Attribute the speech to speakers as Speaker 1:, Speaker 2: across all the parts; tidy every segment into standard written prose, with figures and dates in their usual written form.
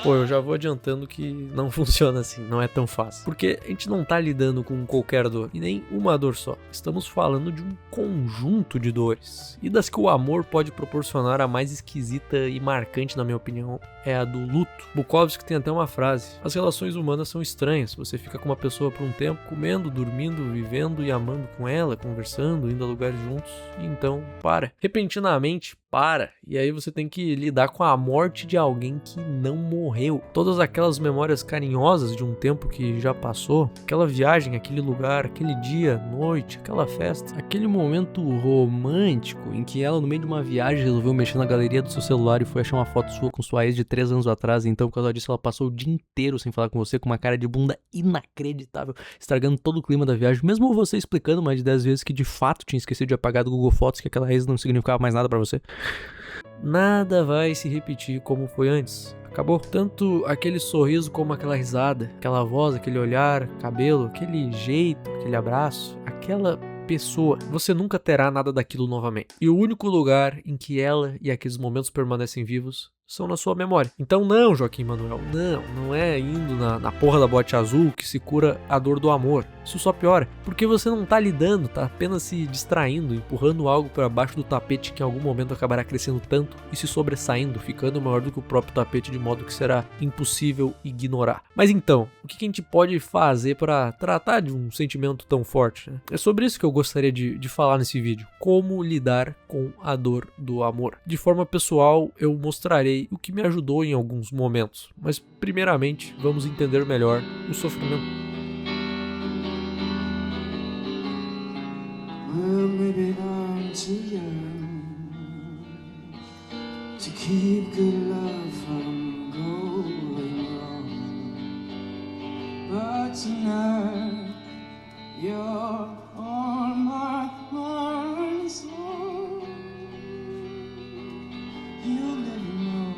Speaker 1: Pô, eu já vou adiantando que não funciona assim, não é tão fácil. Porque a gente não tá lidando com qualquer dor, e nem uma dor só. Estamos falando de um conjunto de dores. E das que o amor pode proporcionar, a mais esquisita e marcante, na minha opinião, é a do luto. Bukowski tem até uma frase: as relações humanas são estranhas. Você fica com uma pessoa por um tempo, comendo, dormindo, vivendo e amando com ela, conversando, indo a lugares juntos, e então para. Repentinamente, para. E aí você tem que lidar com a morte de alguém que não morreu. Todas aquelas memórias carinhosas de um tempo que já passou, aquela viagem, aquele lugar, aquele dia, noite, aquela festa, aquele momento romântico em que ela, no meio de uma viagem, resolveu mexer na galeria do seu celular e foi achar uma foto sua com sua ex de 3 anos atrás. Então, por causa disso, ela passou o dia inteiro sem falar com você, com uma cara de bunda inacreditável, estragando todo o clima da viagem, mesmo você explicando mais de 10 vezes que de fato tinha esquecido de apagar do Google Fotos, que aquela ex não significava mais nada pra você. Nada vai se repetir como foi antes. Acabou. Tanto aquele sorriso como aquela risada, aquela voz, aquele olhar, cabelo, aquele jeito, aquele abraço, aquela pessoa. Você nunca terá nada daquilo novamente. E o único lugar em que ela e aqueles momentos permanecem vivos são na sua memória. Então não, Joaquim Manuel, não é indo na porra da bote azul que se cura a dor do amor. Isso só piora, porque você não tá lidando, tá apenas se distraindo, empurrando algo para baixo do tapete que em algum momento acabará crescendo tanto e se sobressaindo, ficando maior do que o próprio tapete, de modo que será impossível ignorar. Mas então, o que a gente pode fazer para tratar de um sentimento tão forte, né? É sobre isso que eu gostaria de falar nesse vídeo. Como lidar com a dor do amor. De forma pessoal, eu mostrarei o que me ajudou em alguns momentos, mas primeiramente vamos entender melhor o sofrimento.
Speaker 2: Well, maybe I'm too young to keep good love from going wrong, but tonight you're on my mind, so you'll never know.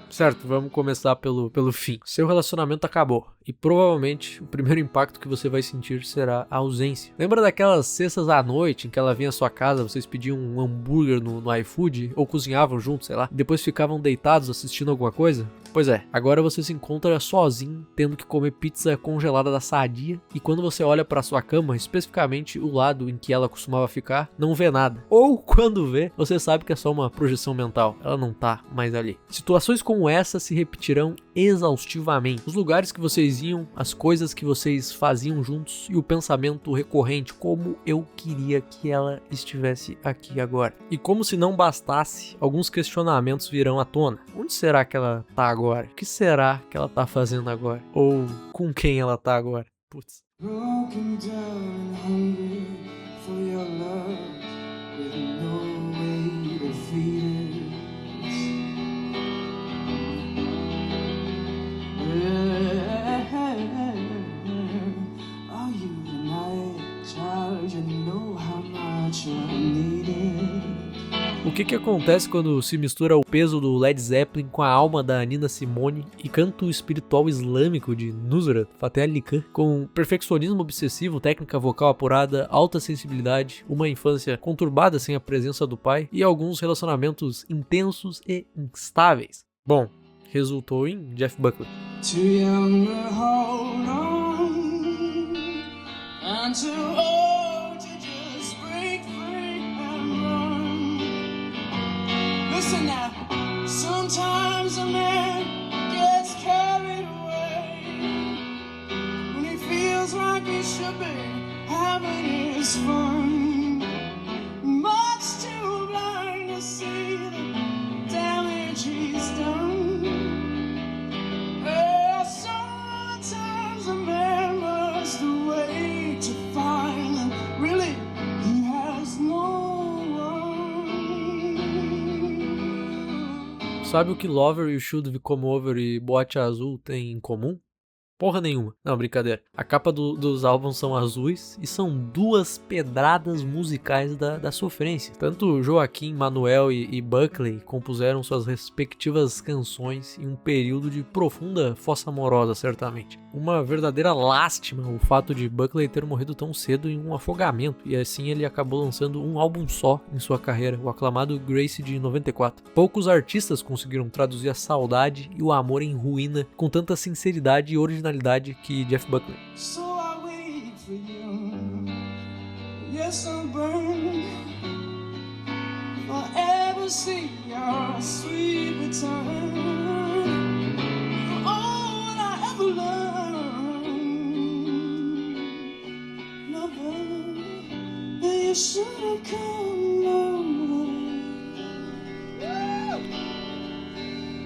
Speaker 1: Certo, vamos começar pelo fim. Seu relacionamento acabou e provavelmente o primeiro impacto que você vai sentir será a ausência. Lembra daquelas sextas à noite em que ela vinha à sua casa, vocês pediam um hambúrguer no iFood ou cozinhavam juntos, sei lá, e depois ficavam deitados assistindo alguma coisa? Pois é, agora você se encontra sozinho, tendo que comer pizza congelada da Sadia, e quando você olha para sua cama, especificamente o lado em que ela costumava ficar, não vê nada. Ou quando vê, você sabe que é só uma projeção mental, ela não tá mais ali. Situações como essa se repetirão exaustivamente. Os lugares que vocês iam, as coisas que vocês faziam juntos e o pensamento recorrente: como eu queria que ela estivesse aqui agora. E como se não bastasse, alguns questionamentos virão à tona. Onde será que ela tá agora? O que será que ela tá fazendo agora? Ou com quem ela tá agora? Putz.
Speaker 2: Broken down and hungry for your love, with no way to feed it. Are you the night child? You know how much I need it.
Speaker 1: O que acontece quando se mistura o peso do Led Zeppelin com a alma da Nina Simone e canto espiritual islâmico de Nusrat Fateh Ali Khan, com perfeccionismo obsessivo, técnica vocal apurada, alta sensibilidade, uma infância conturbada sem a presença do pai e alguns relacionamentos intensos e instáveis? Bom, resultou em Jeff Buckley.
Speaker 2: Too young to hold on, and too old to just break free and run. Listen now, sometimes a man gets carried away when he feels like he should be having his fun. Much too blind to see the damage he's done. Sometimes a man must wait to find that really he has no one.
Speaker 1: Sabe o que Lover, You Should Come Over e Boate Azul têm em comum? Porra nenhuma. Não, brincadeira. A capa dos álbuns são azuis e são duas pedradas musicais da sofrência. Tanto Joaquim, Manuel e Buckley compuseram suas respectivas canções em um período de profunda fossa amorosa, certamente. Uma verdadeira lástima o fato de Buckley ter morrido tão cedo em um afogamento, e assim ele acabou lançando um álbum só em sua carreira, o aclamado Grace de 94. Poucos artistas conseguiram traduzir a saudade e o amor em ruína com tanta sinceridade e originalidade que Jeff Buckley.
Speaker 2: So I wait for you. Yes, I'm burned. Forever see your sweet return. All I ever learned, lover, you should have come longer.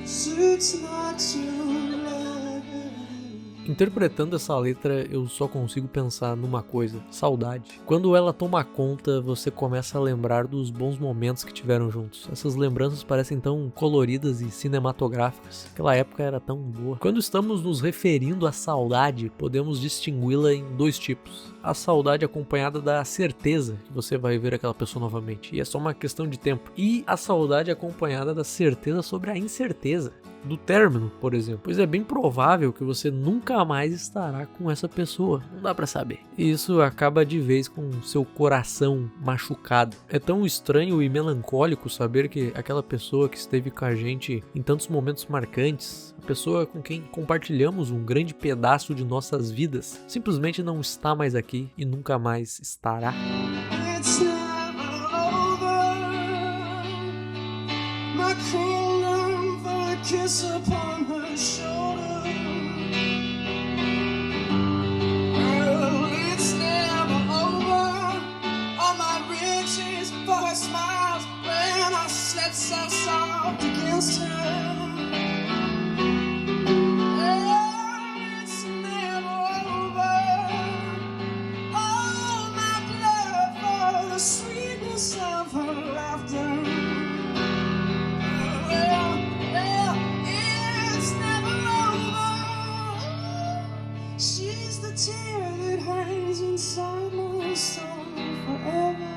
Speaker 2: Suits not to love.
Speaker 1: Interpretando essa letra, eu só consigo pensar numa coisa: saudade. Quando ela toma conta, você começa a lembrar dos bons momentos que tiveram juntos. Essas lembranças parecem tão coloridas e cinematográficas. Aquela época era tão boa. Quando estamos nos referindo à saudade, podemos distingui-la em dois tipos. A saudade acompanhada da certeza que você vai ver aquela pessoa novamente, e é só uma questão de tempo. E a saudade acompanhada da certeza sobre a incerteza do término, por exemplo, pois é bem provável que você nunca mais estará com essa pessoa, não dá pra saber. E isso acaba de vez com seu coração machucado. É tão estranho e melancólico saber que aquela pessoa que esteve com a gente em tantos momentos marcantes, a pessoa com quem compartilhamos um grande pedaço de nossas vidas, simplesmente não está mais aqui e nunca mais estará.
Speaker 2: It's never over. My kingdom for a kiss upon her shoulder. Well, it's never over. All my riches for her smiles when I slept so soft against her. Oh, it's never over. All my blood for the sweetness of her laughter. Well, it's never over. She's the tear that hangs inside my soul forever.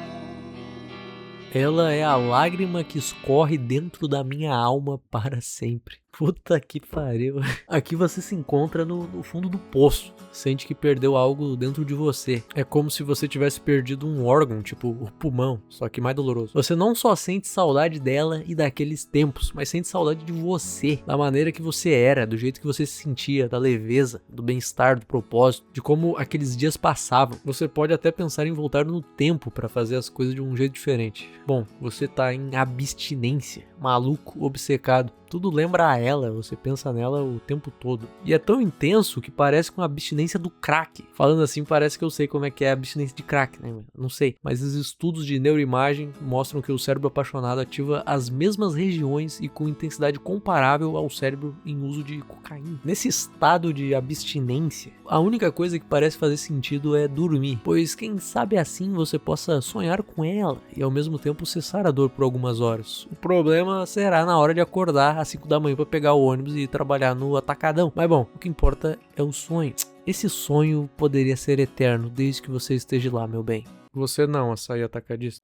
Speaker 1: Ela é a lágrima que escorre dentro da minha alma para sempre. Puta que pariu. Aqui você se encontra no fundo do poço. Sente que perdeu algo dentro de você. É como se você tivesse perdido um órgão, tipo o pulmão, só que mais doloroso. Você não só sente saudade dela e daqueles tempos, mas sente saudade de você, da maneira que você era, do jeito que você se sentia, da leveza, do bem-estar, do propósito, de como aqueles dias passavam. Você pode até pensar em voltar no tempo para fazer as coisas de um jeito diferente. Bom, você tá em abstinência, maluco, obcecado. Tudo lembra a ela, você pensa nela o tempo todo. E é tão intenso que parece com a abstinência do crack. Falando assim, parece que eu sei como é que é a abstinência de crack, né? Não sei. Mas os estudos de neuroimagem mostram que o cérebro apaixonado ativa as mesmas regiões e com intensidade comparável ao cérebro em uso de cocaína. Nesse estado de abstinência, a única coisa que parece fazer sentido é dormir. Pois quem sabe assim você possa sonhar com ela e ao mesmo tempo cessar a dor por algumas horas. O problema será na hora de acordar às 5 da manhã para pegar o ônibus e trabalhar no atacadão. Mas bom, o que importa é o sonho. Esse sonho poderia ser eterno desde que você esteja lá, meu bem. Você não, açaí atacadista.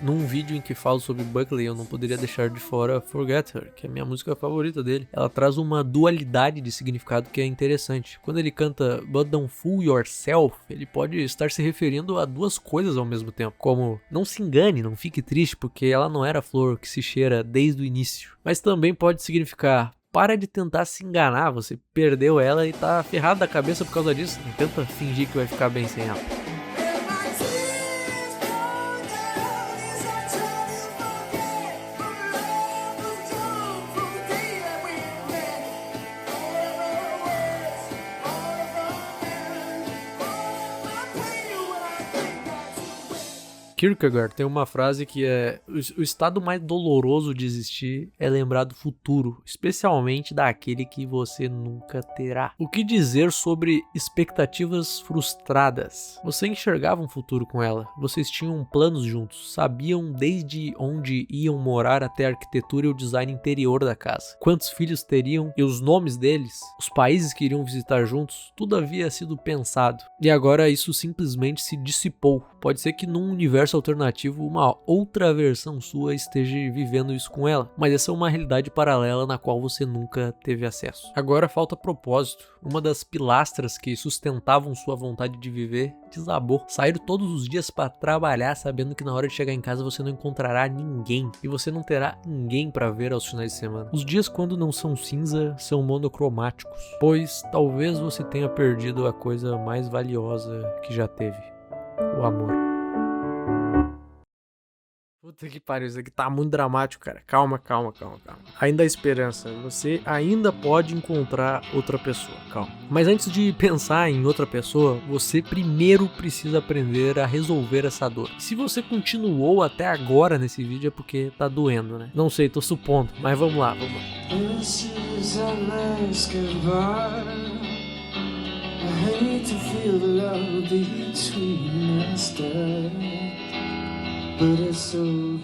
Speaker 1: Num vídeo em que falo sobre Buckley, eu não poderia deixar de fora Forget Her, que é a minha música favorita dele. Ela traz uma dualidade de significado que é interessante. Quando ele canta But Don't Fool Yourself, ele pode estar se referindo a duas coisas ao mesmo tempo, como não se engane, não fique triste, porque ela não era a flor que se cheira desde o início. Mas também pode significar para de tentar se enganar, você perdeu ela e tá ferrado da cabeça por causa disso. Não tenta fingir que vai ficar bem sem ela. Kierkegaard tem uma frase que é: o estado mais doloroso de existir é lembrar do futuro, especialmente daquele que você nunca terá. O que dizer sobre expectativas frustradas? Você enxergava um futuro com ela, vocês tinham planos juntos, sabiam desde onde iam morar até a arquitetura e o design interior da casa, quantos filhos teriam e os nomes deles, os países que iriam visitar juntos, tudo havia sido pensado. E agora isso simplesmente se dissipou. Pode ser que num universo alternativo uma outra versão sua esteja vivendo isso com ela, mas essa é uma realidade paralela na qual você nunca teve acesso. Agora falta propósito. Uma das pilastras que sustentavam sua vontade de viver desabou. Sair todos os dias para trabalhar sabendo que na hora de chegar em casa você não encontrará ninguém e você não terá ninguém para ver aos finais de semana. Os dias quando não são cinza são monocromáticos, pois talvez você tenha perdido a coisa mais valiosa que já teve: o amor. Puta que pariu, isso aqui tá muito dramático, cara. Calma. Ainda há esperança. Você ainda pode encontrar outra pessoa, calma. Mas antes de pensar em outra pessoa, você primeiro precisa aprender a resolver essa dor. Se você continuou até agora nesse vídeo é porque tá doendo, né? Não sei, tô supondo, mas vamos lá.
Speaker 2: This is our last goodbye. I hate to feel the love between us dead, but it's over.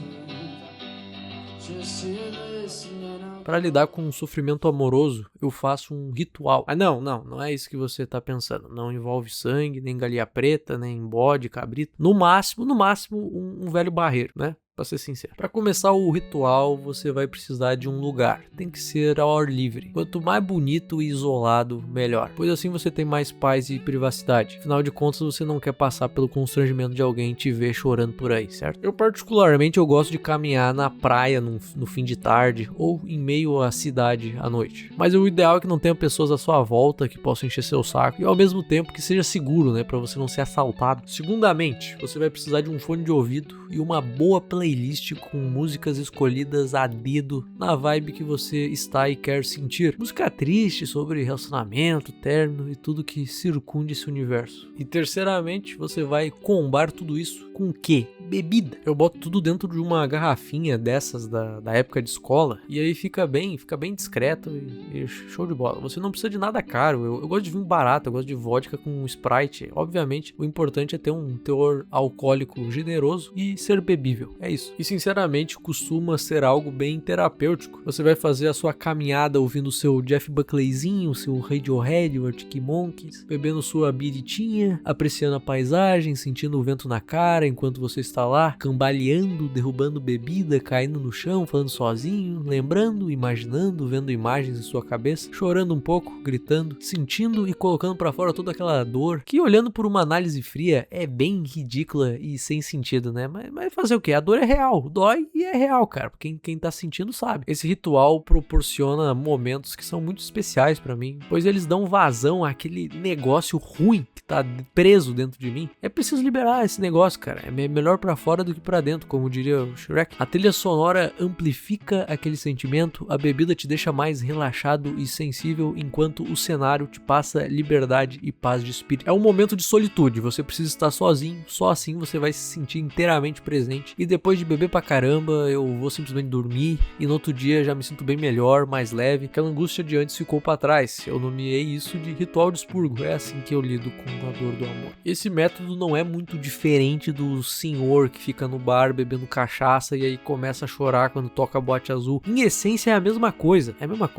Speaker 2: Just here listening up.
Speaker 1: Para lidar com um sofrimento amoroso, eu faço um ritual. Ah, não é isso que você tá pensando. Não envolve sangue, nem galinha preta, nem bode, cabrito. No máximo, um velho barreiro, né? Pra ser sincero. Para começar o ritual, você vai precisar de um lugar. Tem que ser ao ar livre. Quanto mais bonito e isolado, melhor. Pois assim você tem mais paz e privacidade. Afinal de contas, você não quer passar pelo constrangimento de alguém te ver chorando por aí, certo? Eu particularmente gosto de caminhar na praia no fim de tarde ou em meio à cidade à noite. Mas o ideal é que não tenha pessoas à sua volta que possam encher seu saco e ao mesmo tempo que seja seguro, né, para você não ser assaltado. Segundamente, você vai precisar de um fone de ouvido e uma boa playlist com músicas escolhidas a dedo na vibe que você está e quer sentir. Música triste sobre relacionamento, término e tudo que circunde esse universo. E terceiramente, você vai combar tudo isso com o quê? Bebida. Eu boto tudo dentro de uma garrafinha dessas da época de escola e aí fica bem discreto e show de bola. Você não precisa de nada caro. Eu gosto de vinho barato, eu gosto de vodka com Sprite. Obviamente, o importante é ter um teor alcoólico generoso e ser bebível. É isso. E sinceramente costuma ser algo bem terapêutico. Você vai fazer a sua caminhada ouvindo o seu Jeff Buckleyzinho, o seu Radiohead, o Arctic Monkeys, bebendo sua biritinha, apreciando a paisagem, sentindo o vento na cara enquanto você está lá, cambaleando, derrubando bebida, caindo no chão, falando sozinho, lembrando, imaginando, vendo imagens em sua cabeça, chorando um pouco, gritando, sentindo e colocando pra fora toda aquela dor que, olhando por uma análise fria, é bem ridícula e sem sentido, né? Mas fazer o quê? A dor é real, dói e é real, cara. Quem tá sentindo sabe. Esse ritual proporciona momentos que são muito especiais pra mim, pois eles dão vazão àquele negócio ruim que tá preso dentro de mim. É preciso liberar esse negócio, cara. É melhor pra fora do que pra dentro, como diria o Shrek. A trilha sonora amplifica aquele sentimento, a bebida te deixa mais relaxado e sensível, enquanto o cenário te passa liberdade e paz de espírito. É um momento de solitude, você precisa estar sozinho, só assim você vai se sentir inteiramente presente. E depois de beber pra caramba, eu vou simplesmente dormir e no outro dia já me sinto bem melhor, mais leve. Aquela angústia de antes ficou pra trás. Eu nomeei isso de ritual de expurgo. É assim que eu lido com a dor do amor. Esse método não é muito diferente do senhor que fica no bar bebendo cachaça e aí começa a chorar quando toca a boate azul. Em essência é a mesma coisa.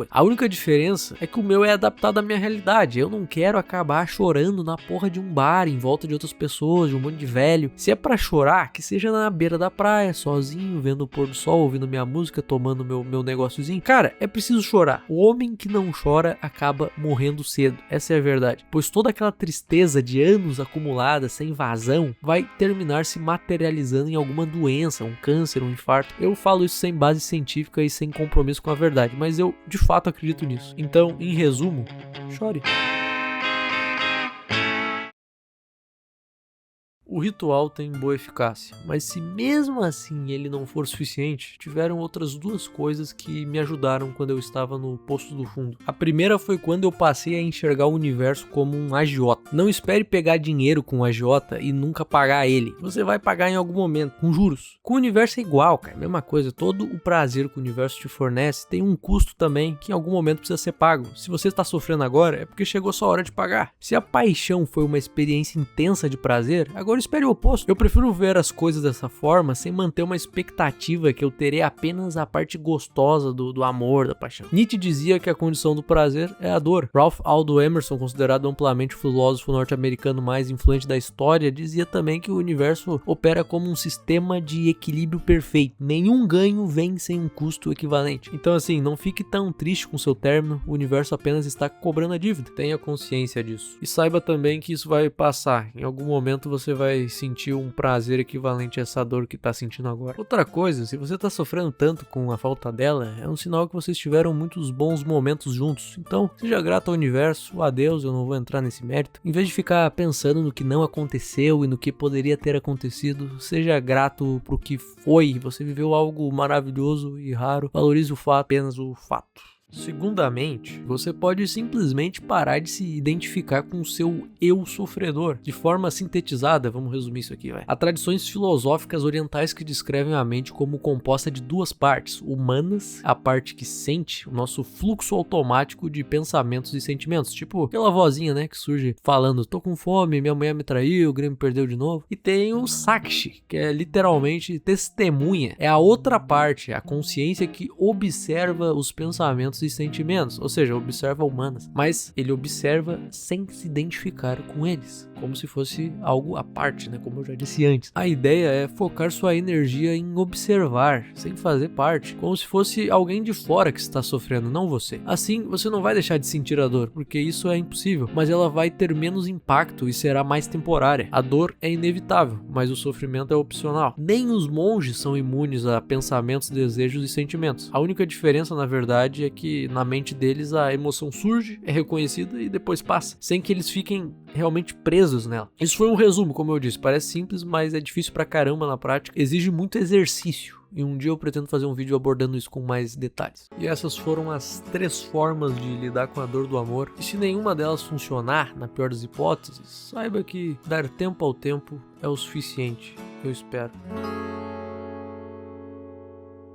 Speaker 1: A única diferença é que o meu é adaptado à minha realidade. Eu não quero acabar chorando na porra de um bar em volta de outras pessoas, de um monte de velho. Se é pra chorar, que seja na beira da praia, sozinho, vendo o pôr do sol, ouvindo minha música, tomando meu negóciozinho. Cara, é preciso chorar. O homem que não chora acaba morrendo cedo. Essa é a verdade. Pois toda aquela tristeza de anos acumulada, sem vazão, vai terminar se materializando em alguma doença, um câncer, um infarto. Eu falo isso sem base científica e sem compromisso com a verdade, mas eu de fato acredito nisso. Então, em resumo, chore. O ritual tem boa eficácia, mas se mesmo assim ele não for suficiente, tiveram outras duas coisas que me ajudaram quando eu estava no poço do fundo. A primeira foi quando eu passei a enxergar o universo como um agiota. Não espere pegar dinheiro com um agiota e nunca pagar ele. Você vai pagar em algum momento, com juros. Com o universo é igual, cara, mesma coisa. Todo o prazer que o universo te fornece tem um custo também que em algum momento precisa ser pago. Se você está sofrendo agora, é porque chegou sua hora de pagar. Se a paixão foi uma experiência intensa de prazer, agora espere o oposto. Eu prefiro ver as coisas dessa forma sem manter uma expectativa que eu terei apenas a parte gostosa do amor, da paixão. Nietzsche dizia que a condição do prazer é a dor. Ralph Waldo Emerson, considerado amplamente o filósofo norte-americano mais influente da história, dizia também que o universo opera como um sistema de equilíbrio perfeito. Nenhum ganho vem sem um custo equivalente. Então assim, não fique tão triste com seu término, o universo apenas está cobrando a dívida. Tenha consciência disso. E saiba também que isso vai passar. Em algum momento você vai sentir um prazer equivalente a essa dor que está sentindo agora. Outra coisa, se você está sofrendo tanto com a falta dela, é um sinal que vocês tiveram muitos bons momentos juntos. Então, seja grato ao universo, a Deus, eu não vou entrar nesse mérito. Em vez de ficar pensando no que não aconteceu e no que poderia ter acontecido, seja grato pro que foi. Você viveu algo maravilhoso e raro. Valorize o fato, apenas o fato. Segundamente, você pode simplesmente parar de se identificar com o seu eu sofredor. De forma sintetizada, vamos resumir isso aqui, vai. Há tradições filosóficas orientais que descrevem a mente como composta de duas partes, humanas, a parte que sente, o nosso fluxo automático de pensamentos e sentimentos, tipo aquela vozinha, né, que surge falando, tô com fome, minha mulher me traiu, o Grêmio perdeu de novo. E tem o Sakshi, que é literalmente testemunha. É a outra parte, a consciência que observa os pensamentos e sentimentos, ou seja, observa humanas, mas ele observa sem se identificar com eles, como se fosse algo à parte, né? Como eu já disse antes. A ideia é focar sua energia em observar, sem fazer parte, como se fosse alguém de fora que está sofrendo, não você. Assim, você não vai deixar de sentir a dor, porque isso é impossível, mas ela vai ter menos impacto e será mais temporária. A dor é inevitável, mas o sofrimento é opcional. Nem os monges são imunes a pensamentos, desejos e sentimentos. A única diferença, na verdade, é que na mente deles a emoção surge, é reconhecida e depois passa, sem que eles fiquem realmente presos nela. Isso foi um resumo, como eu disse, parece simples, mas é difícil pra caramba na prática, exige muito exercício. E um dia eu pretendo fazer um vídeo abordando isso com mais detalhes. E essas foram as 3 formas de lidar com a dor do amor. E se nenhuma delas funcionar, na pior das hipóteses, saiba que dar tempo ao tempo é o suficiente, eu espero.